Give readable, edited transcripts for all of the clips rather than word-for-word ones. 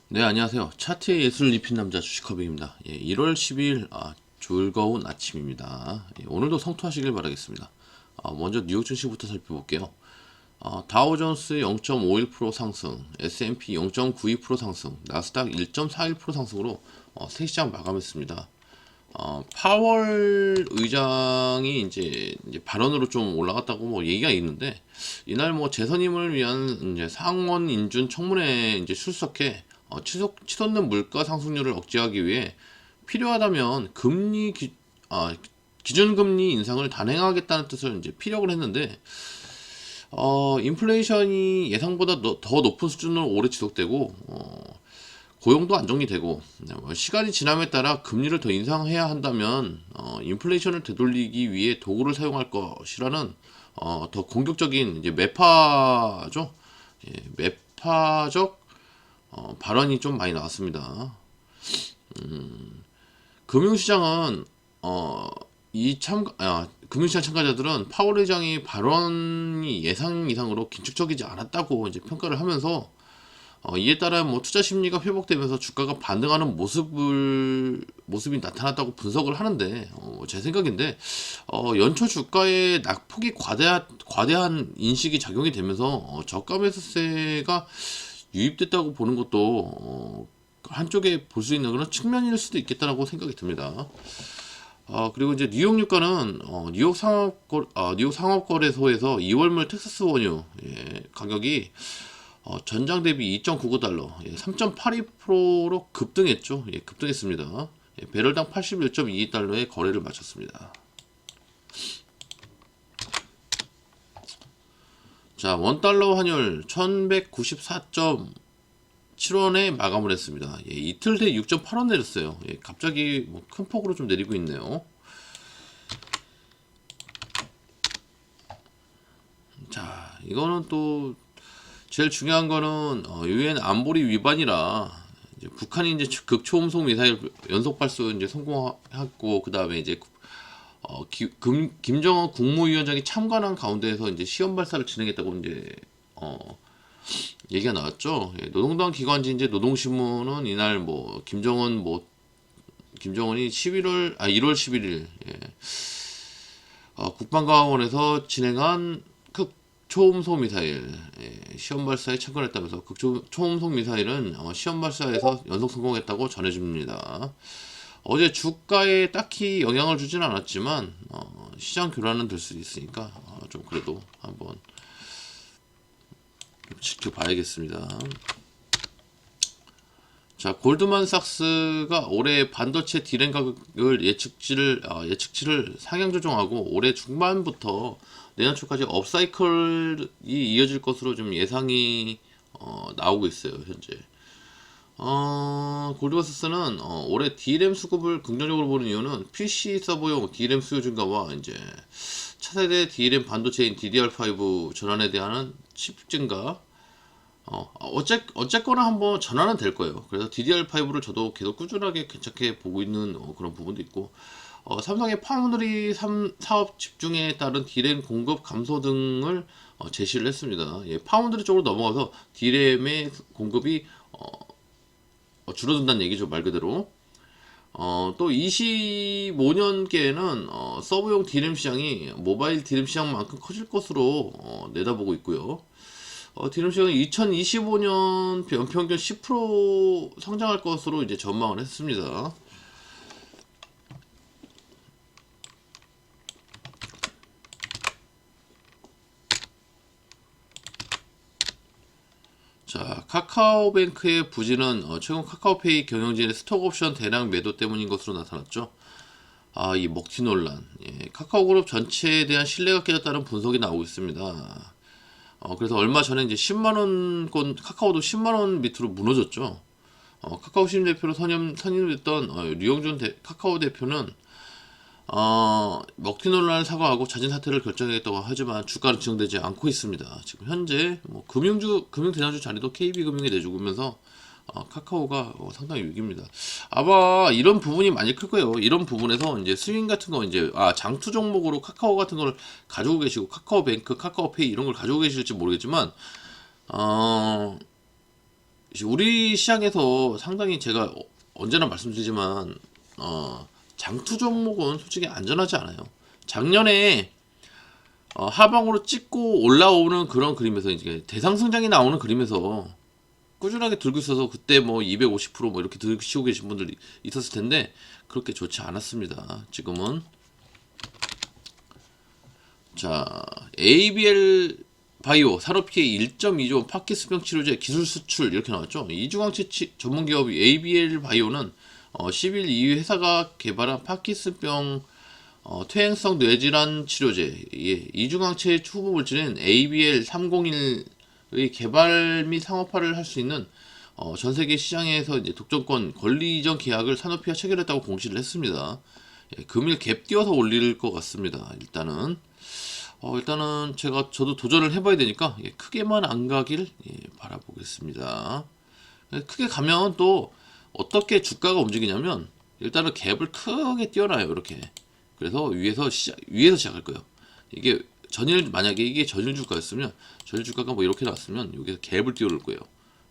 네, 안녕하세요. 차트의 예술을 입힌 남자 주식커빙입니다. 1월 12일 즐거운 아침입니다. 오늘도 성투하시길 바라겠습니다. 먼저 뉴욕 증시부터 살펴볼게요. 다우존스 0.51% 상승, S&P 0.92% 상승, 나스닥 1.41% 상승으로 새 시장 마감했습니다. 파월 의장이 이제 발언으로 좀 올라갔다고 뭐 얘기가 있는데, 이날 뭐 재선임을 위한 이제 상원 인준 청문회에 이제 출석해 치솟는 물가 상승률을 억제하기 위해 필요하다면 기준금리 인상을 단행하겠다는 뜻을 이제 피력을 했는데, 인플레이션이 예상보다 더 높은 수준으로 오래 지속되고, 고용도 안정리되고, 시간이 지남에 따라 금리를 더 인상해야 한다면 인플레이션을 되돌리기 위해 도구를 사용할 것이라는 더 공격적인 이제 매파죠. 매파적 발언이 좀 많이 나왔습니다. 금융시장은 금융시장 참가자들은 파월 의장이 발언이 예상 이상으로 긴축적이지 않았다고 이제 평가를 하면서, 이에 따라 뭐 투자 심리가 회복되면서 주가가 반등하는 모습이 나타났다고 분석을 하는데, 제 생각인데, 연초 주가의 낙폭이 과대한 인식이 작용이 되면서 저가 매수세가 유입됐다고 보는 것도 한쪽에 볼 수 있는 그런 측면일 수도 있겠다라고 생각이 듭니다. 그리고 이제 뉴욕 유가는 뉴욕 상업거래소에서 2월물 텍사스 원유 가격이 전장 대비 2.99달러, 3.82%로 급등했죠. 급등했습니다. 배럴당 81.22달러의 거래를 마쳤습니다. 자, 원달러 환율 1194.7원에 마감을 했습니다. 이틀 뒤에 6.8원 내렸어요. 갑자기 뭐 큰 폭으로 좀 내리고 있네요. 자, 이거는 또 제일 중요한 거는 유엔 안보리 위반이라, 이제 북한이 이제 극초음속 미사일 연속 발수 이제 성공했고, 그 다음에 이제 김정은 국무위원장이 참관한 가운데에서 이제 시험 발사를 진행했다고 이제 얘기가 나왔죠. 노동당 기관지 이제 노동신문은 이날 뭐 김정은이 1월 11일 국방과학원에서 진행한 극초음속 미사일 시험 발사에 참관했다면서, 극초음속 미사일은 시험 발사에서 연속 성공했다고 전해집니다. 어제 주가에 딱히 영향을 주진 않았지만 시장 교란은 될 수 있으니까 좀 그래도 한번 지켜봐야겠습니다. 자, 골드만삭스가 올해 반도체 디램 가격을 예측치를 상향 조정하고, 올해 중반부터 내년 초까지 업사이클이 이어질 것으로 좀 예상이 나오고 있어요, 현재. 골드만삭스는 올해 D램 수급을 긍정적으로 보는 이유는 PC 서버용 D램 수요 증가와 이제 차세대 D램 반도체인 DDR5 전환에 대한 칩 증가. 어쨌거나 한번 전환은 될 거예요. 그래서 DDR5를 저도 계속 꾸준하게 괜찮게 보고 있는 그런 부분도 있고, 삼성의 파운드리 사업 집중에 따른 D램 공급 감소 등을 제시를 했습니다. 파운드리 쪽으로 넘어가서 D램의 공급이 줄어든다는 얘기죠, 말 그대로. 또 25년께에는 서브용 D램 시장이 모바일 D램 시장만큼 커질 것으로 내다보고 있고요. D램 시장은 2025년 연평균 10% 성장할 것으로 이제 전망을 했습니다. 자, 카카오뱅크의 부진은 최근 카카오페이 경영진의 스톡옵션 대량 매도 때문인 것으로 나타났죠. 이 먹튀 논란, 카카오그룹 전체에 대한 신뢰가 깨졌다는 분석이 나오고 있습니다. 그래서 얼마 전에 이제 10만 원권 카카오도 10만 원 밑으로 무너졌죠. 카카오 신임 대표로 선임됐던 류영준 카카오 대표는 먹튀 논란을 사과하고 자진 사퇴를 결정했다고 하지만 주가는 진정되지 않고 있습니다. 지금 현재 뭐 금융대장주 자리도 KB금융에 내주면서 카카오가 상당히 위기입니다. 아마 이런 부분이 많이 클 거예요. 이런 부분에서 이제 스윙 같은 거 이제 장투 종목으로 카카오 같은 걸 가지고 계시고, 카카오뱅크, 카카오페이 이런 걸 가지고 계실지 모르겠지만 우리 시장에서 상당히 제가 언제나 말씀드리지만 장투 종목은 솔직히 안전하지 않아요. 작년에 하방으로 찍고 올라오는 그런 그림에서 이제 대상승장이 나오는 그림에서 꾸준하게 들고 있어서 그때 뭐 250%뭐 이렇게 들으시고 계신 분들이 있었을 텐데 그렇게 좋지 않았습니다. 지금은 자 ABL 바이오 산업기계 1.2조 파키스병 치료제 기술 수출 이렇게 나왔죠. 이주광채 전문기업 ABL 바이오는 10일 이 회사가 개발한 파키스병 퇴행성 뇌질환 치료제 이주광채 후보 물질인 ABL301의 개발 및 상업화를 할 수 있는 전 세계 시장에서 이제 독점권 권리 이전 계약을 산업회와 체결했다고 공시를 했습니다. 금일 갭 띄워서 올릴 것 같습니다. 일단은 저도 도전을 해봐야 되니까 크게만 안 가길 바라보겠습니다. 크게 가면 또 어떻게 주가가 움직이냐면 일단은 갭을 크게 띄워놔요. 이렇게. 그래서 위에서 시작할 거예요. 이게 만약에 이게 전일 주가였으면 전일 주가가 뭐 이렇게 나왔으면 여기서 갭을 띄워놓을 거예요.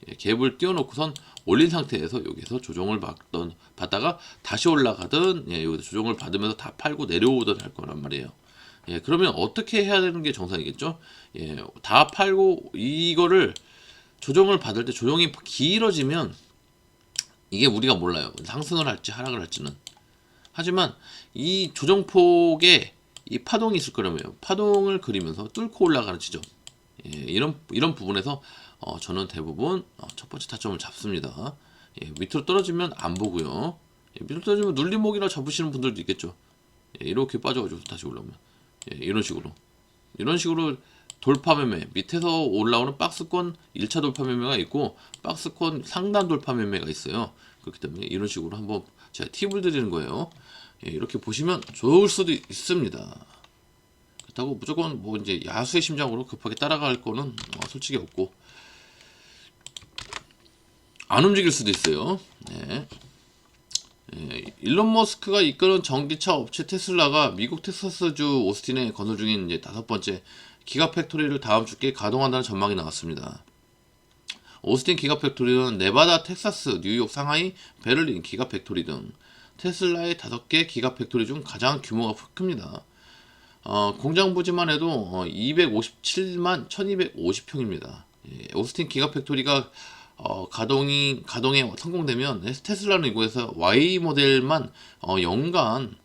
갭을 띄워놓고선 올린 상태에서 여기서 조정을 받다가 다시 올라가든 여기서 조정을 받으면서 다 팔고 내려오든 할 거란 말이에요. 그러면 어떻게 해야 되는 게 정상이겠죠? 다 팔고 이거를 조정을 받을 때 조정이 길어지면 이게 우리가 몰라요. 상승을 할지 하락을 할지는. 하지만 이 조정폭에 이 파동이 있을 거라며요. 파동을 그리면서 뚫고 올라가는 지점. 이런 부분에서 저는 대부분 첫 번째 타점을 잡습니다. 밑으로 떨어지면 안 보고요. 밑으로 떨어지면 눌림목이라 잡으시는 분들도 있겠죠. 이렇게 빠져가지고 다시 올라오면 이런 식으로 돌파 매매 밑에서 올라오는 박스권 1차 돌파 매매가 있고 박스권 상단 돌파 매매가 있어요. 그렇기 때문에 이런 식으로 한번 제가 팁을 드리는 거예요. 이렇게 보시면 좋을 수도 있습니다. 그렇다고 무조건 뭐 이제 야수의 심장으로 급하게 따라갈 거는 솔직히 없고 안 움직일 수도 있어요. 일론 머스크가 이끄는 전기차 업체 테슬라가 미국 텍사스주 오스틴에 건설 중인 이제 5번째 기가팩토리를 다음 주께 가동한다는 전망이 나왔습니다. 오스틴 기가팩토리는 네바다, 텍사스, 뉴욕, 상하이, 베를린 기가팩토리 등 테슬라의 5개 기가팩토리 중 가장 규모가 큽니다. 공장 부지만 해도 257만 1250평입니다. 오스틴 기가팩토리가 가동에 성공되면 테슬라는 이곳에서 Y 모델만 연간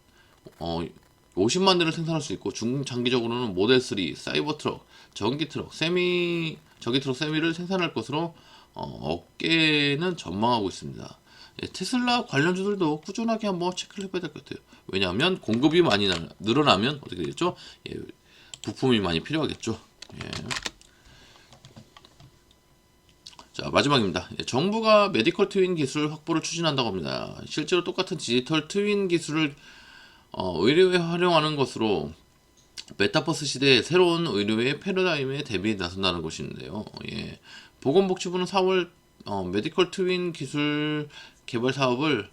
50만 대를 생산할 수 있고 중장기적으로는 모델 3, 사이버 트럭, 전기 트럭, 전기 트럭 세미를 생산할 것으로 업계는 전망하고 있습니다. 테슬라 관련주들도 꾸준하게 한번 체크를 해봐야 될 것 같아요. 왜냐하면 공급이 많이 늘어나면 어떻게 되겠죠? 부품이 많이 필요하겠죠. 자, 마지막입니다. 정부가 메디컬 트윈 기술 확보를 추진한다고 합니다. 실제로 똑같은 디지털 트윈 기술을 의료에 활용하는 것으로 메타버스 시대의 새로운 의료의 패러다임에 대비해 나선다는 것인데요. 보건복지부는 4월 메디컬 트윈 기술 개발 사업을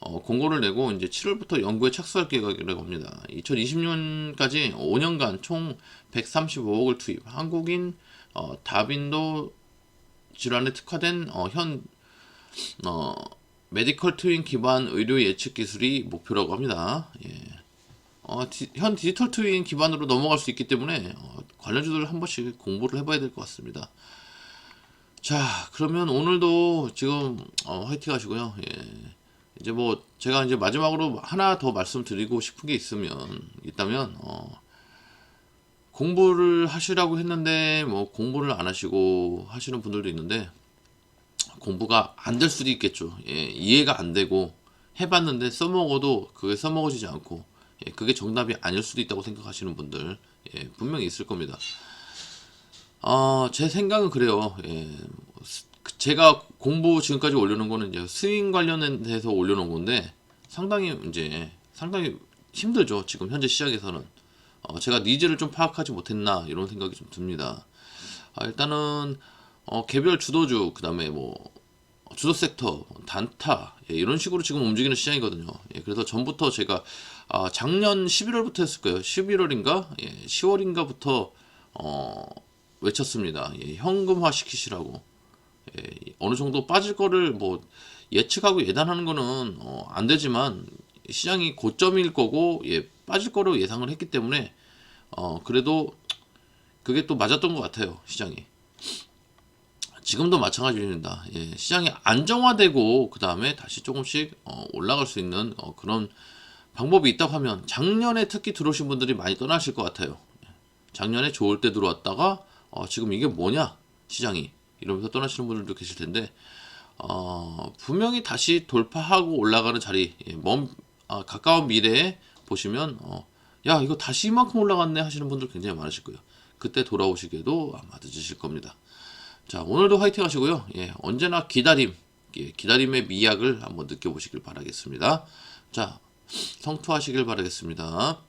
공고를 내고 이제 7월부터 연구에 착수할 계획이라고 합니다. 2020년까지 5년간 총 135억을 투입. 한국인 다빈도 질환에 특화된 현 메디컬 트윈 기반 의료 예측 기술이 목표라고 합니다. 현 디지털 트윈 기반으로 넘어갈 수 있기 때문에 관련주들을 한 번씩 공부를 해봐야 될 것 같습니다. 자, 그러면 오늘도 지금 화이팅 하시고요. 이제 뭐 제가 이제 마지막으로 하나 더 말씀드리고 싶은 게 있다면 공부를 하시라고 했는데 뭐 공부를 안 하시고 하시는 분들도 있는데 공부가 안 될 수도 있겠죠. 이해가 안 되고 해봤는데 써먹어도 그게 써먹어지지 않고 그게 정답이 아닐 수도 있다고 생각하시는 분들 분명히 있을 겁니다. 제 생각은 그래요. 제가 공부 지금까지 올려놓은 거는 이제 스윙 관련해서 올려놓은 건데 상당히 힘들죠. 지금 현재 시장에서는 제가 니즈를 좀 파악하지 못했나 이런 생각이 좀 듭니다. 일단은 개별 주도주 그다음에 뭐 주도 섹터 단타 이런 식으로 지금 움직이는 시장이거든요. 그래서 전부터 제가 작년 11월부터 했을 거예요. 11월인가 10월인가부터 외쳤습니다. 현금화 시키시라고. 어느 정도 빠질 거를 뭐 예측하고 예단하는 거는 안 되지만 시장이 고점일 거고 빠질 거로 예상을 했기 때문에 그래도 그게 또 맞았던 것 같아요. 시장이 지금도 마찬가지입니다. 시장이 안정화되고 그 다음에 다시 조금씩 올라갈 수 있는 그런 방법이 있다고 하면 작년에 특히 들어오신 분들이 많이 떠나실 것 같아요. 작년에 좋을 때 들어왔다가 지금 이게 뭐냐 시장이 이러면서 떠나시는 분들도 계실 텐데 분명히 다시 돌파하고 올라가는 자리 가까운 미래에 보시면 야 이거 다시 이만큼 올라갔네 하시는 분들 굉장히 많으실 거예요. 그때 돌아오시기에도 아마 늦으실 겁니다. 자 오늘도 화이팅 하시고요. 언제나 기다림의 미학을 한번 느껴보시길 바라겠습니다. 자 성투하시길 바라겠습니다.